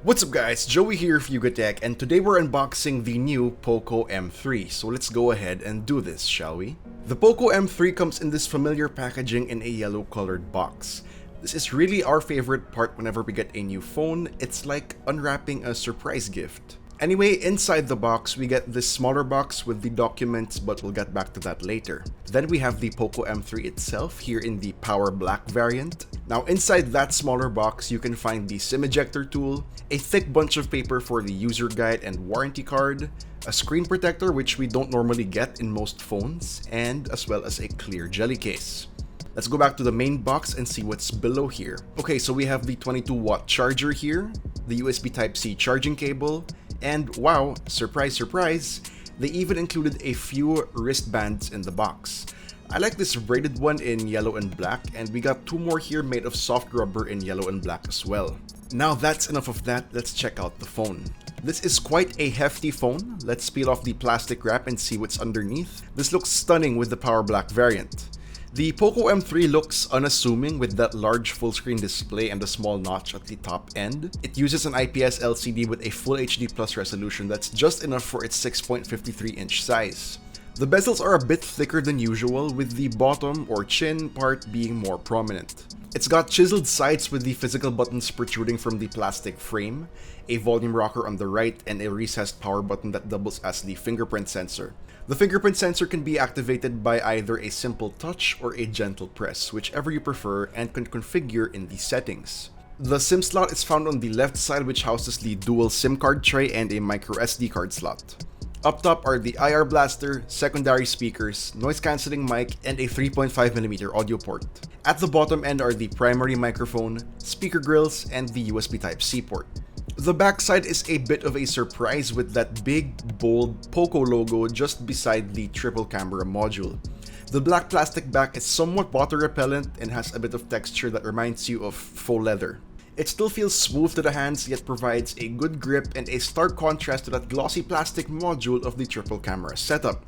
What's up guys, Joey here for Tech, and today we're unboxing the new Poco M3, so let's go ahead and do this, shall we? The Poco M3 comes in this familiar packaging in a yellow colored box. This is really our favorite part whenever we get a new phone. It's like unwrapping a surprise gift. Anyway, inside the box, we get this smaller box with the documents, but we'll get back to that later. Then we have the Poco M3 itself here in the Power Black variant. Now inside that smaller box, you can find the SIM ejector tool, a thick bunch of paper for the user guide and warranty card, a screen protector which we don't normally get in most phones, and as well as a clear jelly case. Let's go back to the main box and see what's below here. Okay, so we have the 22-watt charger here, the USB Type-C charging cable, and wow, surprise surprise, they even included a few wristbands in the box. I like this braided one in yellow and black, and we got two more here made of soft rubber in yellow and black as well. Now that's enough of that, let's check out the phone. This is quite a hefty phone. Let's peel off the plastic wrap and see what's underneath. This looks stunning with the Power Black variant. The Poco M3 looks unassuming with that large full-screen display and the small notch at the top end. It uses an IPS LCD with a Full HD Plus resolution that's just enough for its 6.53-inch size. The bezels are a bit thicker than usual, with the bottom or chin part being more prominent. It's got chiseled sides with the physical buttons protruding from the plastic frame, a volume rocker on the right, and a recessed power button that doubles as the fingerprint sensor. The fingerprint sensor can be activated by either a simple touch or a gentle press, whichever you prefer, and can configure in the settings. The SIM slot is found on the left side, which houses the dual SIM card tray and a micro SD card slot. Up top are the IR blaster, secondary speakers, noise-cancelling mic, and a 3.5mm audio port. At the bottom end are the primary microphone, speaker grills, and the USB Type-C port. The backside is a bit of a surprise with that big, bold Poco logo just beside the triple camera module. The black plastic back is somewhat water repellent and has a bit of texture that reminds you of faux leather. It still feels smooth to the hands, yet provides a good grip and a stark contrast to that glossy plastic module of the triple camera setup.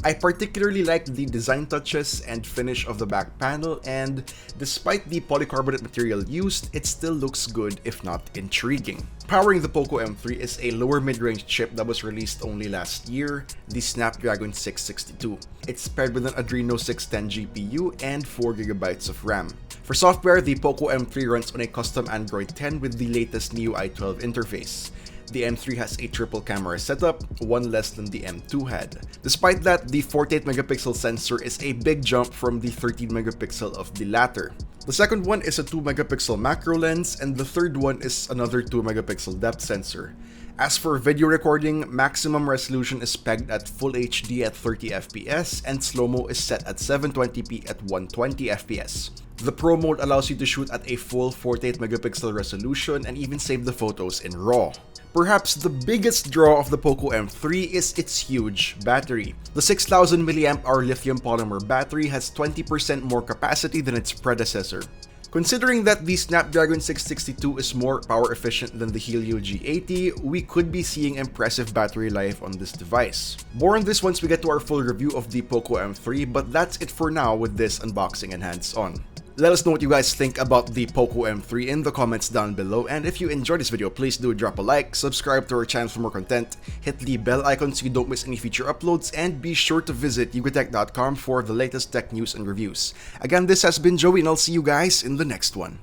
I particularly like the design touches and finish of the back panel, and despite the polycarbonate material used, it still looks good if not intriguing. Powering the Poco M3 is a lower mid-range chip that was released only last year, the Snapdragon 662. It's paired with an Adreno 610 GPU and 4GB of RAM. For software, the Poco M3 runs on a custom Android 10 with the latest MIUI 12 interface. The M3 has a triple camera setup, one less than the M2 had. Despite that, the 48MP sensor is a big jump from the 13MP of the latter. The second one is a 2MP macro lens, and the third one is another 2MP depth sensor. As for video recording, maximum resolution is pegged at Full HD at 30fps, and slow-mo is set at 720p at 120fps. The Pro mode allows you to shoot at a full 48MP resolution and even save the photos in RAW. Perhaps the biggest draw of the Poco M3 is its huge battery. The 6000 mAh lithium polymer battery has 20% more capacity than its predecessor. Considering that the Snapdragon 662 is more power efficient than the Helio G80, we could be seeing impressive battery life on this device. More on this once we get to our full review of the Poco M3, but that's it for now with this unboxing and hands-on. Let us know what you guys think about the Poco M3 in the comments down below, and if you enjoyed this video, please do drop a like, subscribe to our channel for more content, hit the bell icon so you don't miss any future uploads, and be sure to visit yugotech.com for the latest tech news and reviews. Again, this has been Joey, and I'll see you guys in the next one.